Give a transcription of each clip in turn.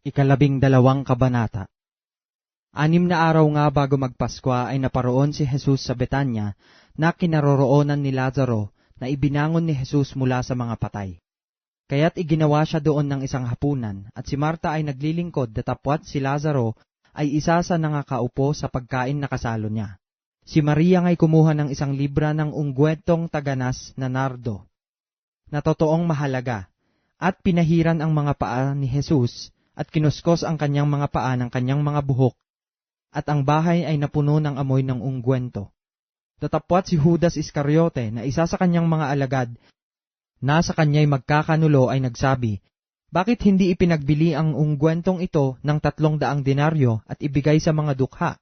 12 kabanata. 6 na araw nga bago magpaskwa ay naparoon si Jesus sa Betanya na kinaroroonan ni Lazaro na ibinangon ni Jesus mula sa mga patay. Kaya't iginawa siya doon ng isang hapunan at si Marta ay naglilingkod datapwat si Lazaro ay isa sa nangakaupo sa pagkain na kasalo niya. Si Maria nga'y kumuha ng 1 libra ng ungwetong taganas na nardo, na totoong mahalaga, at pinahiran ang mga paa ni Jesus at kinuskos ang kanyang mga paa ng kanyang mga buhok, at ang bahay ay napuno ng amoy ng ungwento. Datapwat si Judas Iscariote na isa sa kanyang mga alagad na sa kanya'y magkakanulo ay nagsabi, "Bakit hindi ipinagbili ang ungwentong ito ng 300 denaryo at ibigay sa mga dukha?"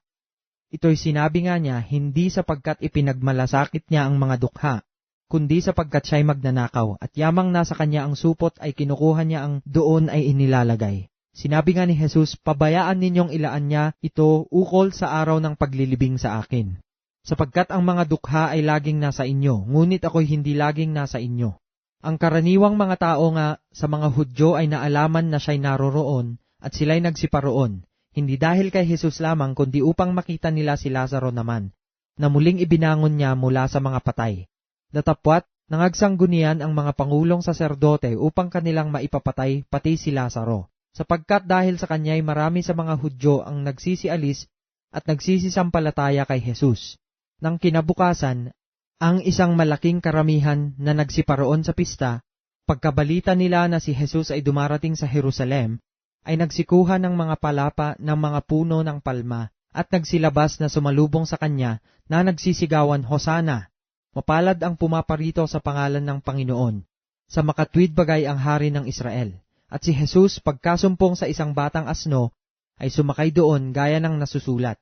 Ito'y sinabi nga niya hindi sapagkat ipinagmalasakit niya ang mga dukha, kundi sapagkat siya'y magnanakaw at yamang nasa kanya ang supot ay kinukuha niya ang doon ay inilalagay. Sinabi nga ni Jesus, "Pabayaan ninyong ilaan niya ito ukol sa araw ng paglilibing sa akin. Sapagkat ang mga dukha ay laging nasa inyo, ngunit ako'y hindi laging nasa inyo." Ang karaniwang mga tao nga sa mga Hudyo ay naalaman na siya'y naroroon at sila'y nagsiparoon, hindi dahil kay Jesus lamang kundi upang makita nila si Lazaro naman, na muling ibinangon niya mula sa mga patay. Datapwat, nangagsangunian ang mga pangulong saserdote upang kanilang maipapatay pati si Lazaro, sapagkat dahil sa kanya'y marami sa mga Hudyo ang nagsisialis at nagsisisampalataya kay Jesus. Nang kinabukasan, ang isang malaking karamihan na nagsiparoon sa pista, pagkabalita nila na si Jesus ay dumarating sa Jerusalem, ay nagsikuha ng mga palapa ng mga puno ng palma at nagsilabas na sumalubong sa kanya na nagsisigawan, "Hosana! Mapalad ang pumaparito sa pangalan ng Panginoon. Sa makatwid bagay ang hari ng Israel." At si Jesus, pagkasumpong sa isang batang asno, ay sumakay doon gaya ng nasusulat,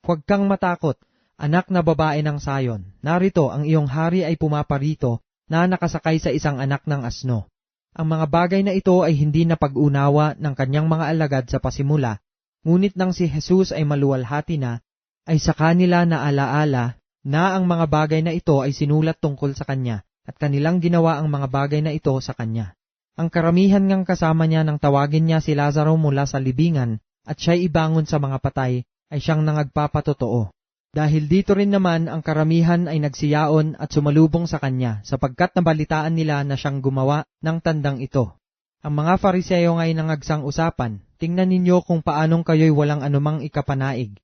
"Huwag kang matakot, anak na babae ng Sayon. Narito ang iyong hari ay pumaparito na nakasakay sa isang anak ng asno." Ang mga bagay na ito ay hindi napag-unawa ng kanyang mga alagad sa pasimula, ngunit nang si Jesus ay maluwalhati na, ay sa kanila na alaala na ang mga bagay na ito ay sinulat tungkol sa kanya, at kanilang ginawa ang mga bagay na ito sa kanya. Ang karamihan ngang kasama niya nang tawagin niya si Lazaro mula sa libingan at siya'y ibangon sa mga patay ay siyang nangagpapatotoo. Dahil dito rin naman ang karamihan ay nagsiyaon at sumalubong sa kanya sapagkat nabalitaan nila na siyang gumawa ng tandang ito. Ang mga Fariseo nga'y nangagsang usapan, "Tingnan ninyo kung paanong kayo'y walang anumang ikapanaig.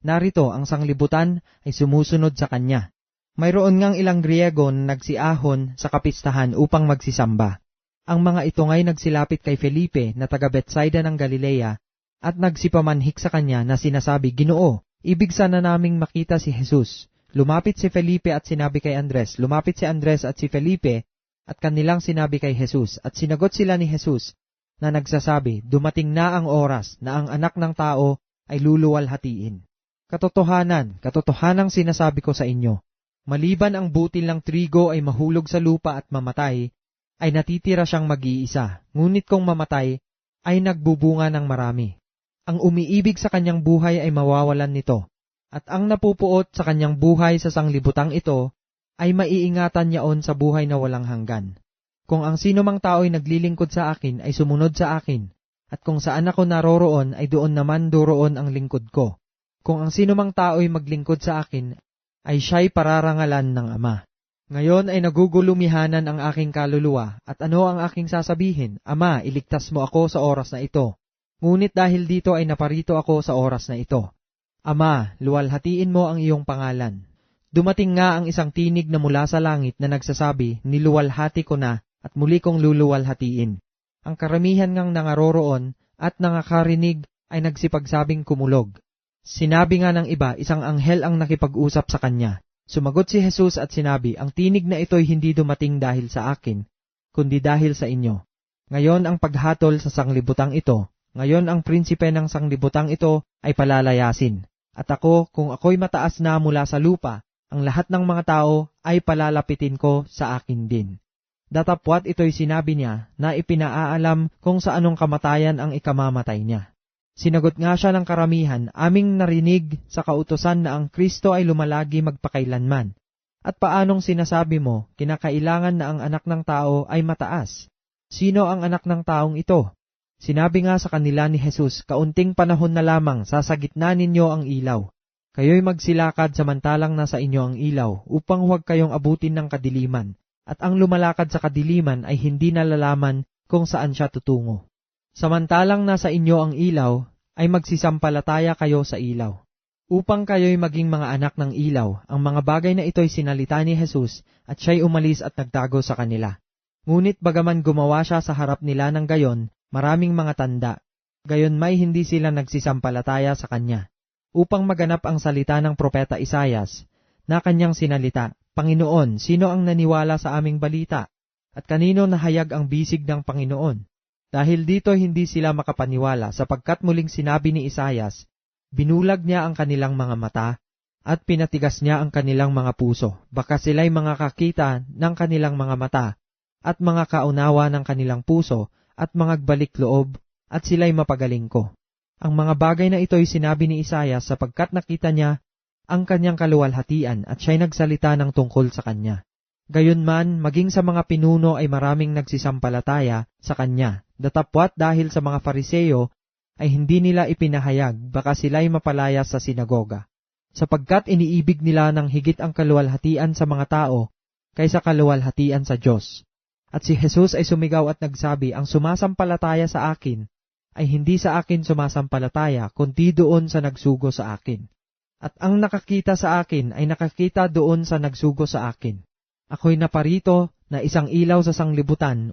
Narito ang sanglibutan ay sumusunod sa kanya." Mayroon ngang ilang Griego na nagsiahon sa kapistahan upang magsisamba. Ang mga ito nga'y nagsilapit kay Felipe na taga Betsaida ng Galilea at nagsipamanhik sa kanya na sinasabi, "Ginoo, ibig sana naming makita si Jesus." Lumapit si Felipe at sinabi kay Andres, lumapit si Andres at si Felipe at kanilang sinabi kay Jesus, at sinagot sila ni Jesus na nagsasabi, "Dumating na ang oras na ang anak ng tao ay luluwalhatiin. Katotohanang sinasabi ko sa inyo, maliban ang butil ng trigo ay mahulog sa lupa at mamatay, ay natitira siyang mag-iisa, ngunit kung mamatay, ay nagbubunga ng marami. Ang umiibig sa kanyang buhay ay mawawalan nito, at ang napupuot sa kanyang buhay sa sanglibutang ito, ay maiingatan yaon sa buhay na walang hanggan. Kung ang sino mang tao ay naglilingkod sa akin ay sumunod sa akin, at kung saan ako naroroon ay doon naman doroon ang lingkod ko. Kung ang sino mang tao ay maglingkod sa akin, ay siya'y pararangalan ng Ama. Ngayon ay nagugulumihanan ang aking kaluluwa, at ano ang aking sasabihin? Ama, iligtas mo ako sa oras na ito. Ngunit dahil dito ay naparito ako sa oras na ito. Ama, luwalhatiin mo ang iyong pangalan. Dumating nga ang isang tinig na mula sa langit na nagsasabi, "Niluwalhati ko na, at muli kong luluwalhatiin." Ang karamihan ngang nangaroroon at nangakarinig ay nagsipagsabing kumulog. Sinabi nga ng iba, isang anghel ang nakipag-usap sa kanya. Sumagot si Jesus at sinabi, "Ang tinig na ito'y hindi dumating dahil sa akin, kundi dahil sa inyo. Ngayon ang paghatol sa sanglibutang ito, ngayon ang prinsipe ng sanglibutang ito ay palalayasin. At ako, kung ako'y mataas na mula sa lupa, ang lahat ng mga tao ay palalapitin ko sa akin din." Datapwat ito'y sinabi niya na ipinaaalam kung sa anong kamatayan ang ikamamatay niya. Sinagot nga siya ng karamihan, "Aming narinig sa kautusan na ang Kristo ay lumalagi magpakailanman. At paanong sinasabi mo, kinakailangan na ang anak ng tao ay mataas? Sino ang anak ng taong ito?" Sinabi nga sa kanila ni Jesus, kaunting panahon na lamang sasagitna ninyo ang ilaw. Kayo'y magsilakad samantalang nasa inyo ang ilaw, upang huwag kayong abutin ng kadiliman, at ang lumalakad sa kadiliman ay hindi nalalaman kung saan siya tutungo. Samantalang nasa inyo ang ilaw, ay magsisampalataya kayo sa ilaw. Upang kayo'y maging mga anak ng ilaw, ang mga bagay na ito'y sinalita ni Jesus, at siya'y umalis at nagtago sa kanila. Ngunit bagaman gumawa siya sa harap nila ng gayon, maraming mga tanda, gayon may hindi sila nagsisampalataya sa kanya. Upang maganap ang salita ng propeta Isaias, na kanyang sinalita, Panginoon, sino ang naniwala sa aming balita? At kanino nahayag ang bisig ng Panginoon? Dahil dito hindi sila makapaniwala sapagkat muling sinabi ni Isaias, binulag niya ang kanilang mga mata, at pinatigas niya ang kanilang mga puso, baka sila'y mga kakita ng kanilang mga mata, at mga kaunawa ng kanilang puso, at mga gbalik loob, at sila'y mapagaling ko. Ang mga bagay na ito'y sinabi ni Isaias sapagkat nakita niya ang kanyang kaluwalhatian at siya'y nagsalita ng tungkol sa kanya. Gayunman, maging sa mga pinuno ay maraming nagsisampalataya sa kanya, datapwat dahil sa mga Fariseo ay hindi nila ipinahayag baka sila'y mapalaya sa sinagoga. Sapagkat iniibig nila ng higit ang kaluwalhatian sa mga tao kaysa kaluwalhatian sa Diyos. At si Jesus ay sumigaw at nagsabi, ang sumasampalataya sa akin ay hindi sa akin sumasampalataya, kundi doon sa nagsugo sa akin. At ang nakakita sa akin ay nakakita doon sa nagsugo sa akin. Ako'y naparito na isang ilaw sa sanglibutan,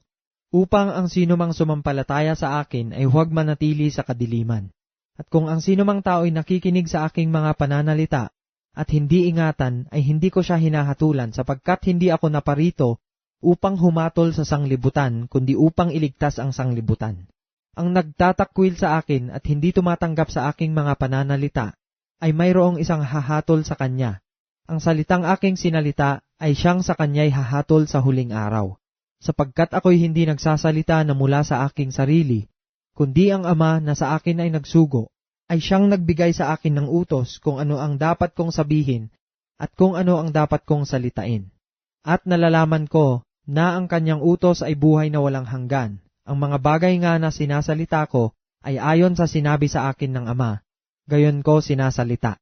upang ang sinumang sumampalataya sa akin ay huwag manatili sa kadiliman. At kung ang sinumang tao'y nakikinig sa aking mga pananalita, at hindi ingatan, ay hindi ko siya hinahatulan, sapagkat hindi ako naparito upang humatol sa sanglibutan, kundi upang iligtas ang sanglibutan. Ang nagtatakwil sa akin at hindi tumatanggap sa aking mga pananalita, ay mayroong isang hahatol sa kanya. Ang salitang aking sinalita ay siyang sa kanya'y hahatol sa huling araw. Sapagkat ako'y hindi nagsasalita na mula sa aking sarili, kundi ang Ama na sa akin ay nagsugo, ay siyang nagbigay sa akin ng utos kung ano ang dapat kong sabihin at kung ano ang dapat kong salitain. At nalalaman ko na ang kanyang utos ay buhay na walang hanggan. Ang mga bagay nga na sinasalita ko ay ayon sa sinabi sa akin ng Ama, gayon ko sinasalita.